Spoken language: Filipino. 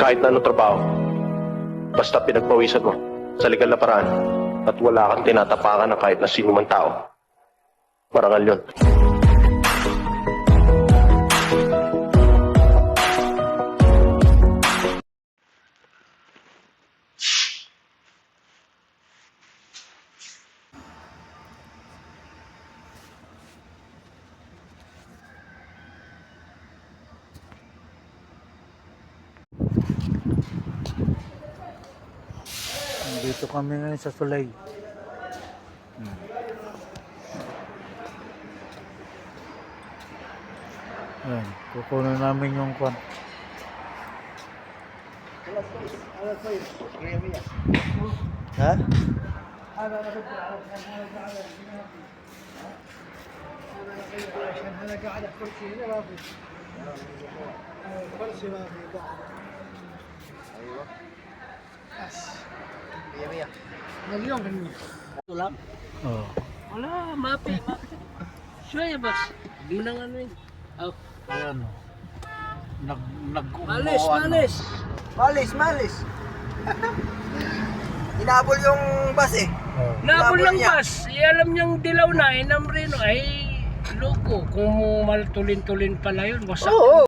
Kahit na anong trabaho, basta pinagpawisan mo sa legal na paraan at wala kang tinatapakan ng kahit na sino man tao. Marangal yun. Dito kami ngayon sa Sulay. Ayan, kukunin namin yung kwan. Ha? هذا قاعد على كرسي هنا ما في كرسي ما في قاعد ايوه بس 100 مليون في المية Tulang? Oh. Wala, mapi. Siya bas. Hindi mo nang ano yun. Oh. Ayan o. Malis, malis. malis hinabol yung bus eh Oh. Nabol ng niya. bus. Alam niyang dilaw na. Inam rin. Ay, loko. Kung maltulin-tulin pala yun. Wasak. Oo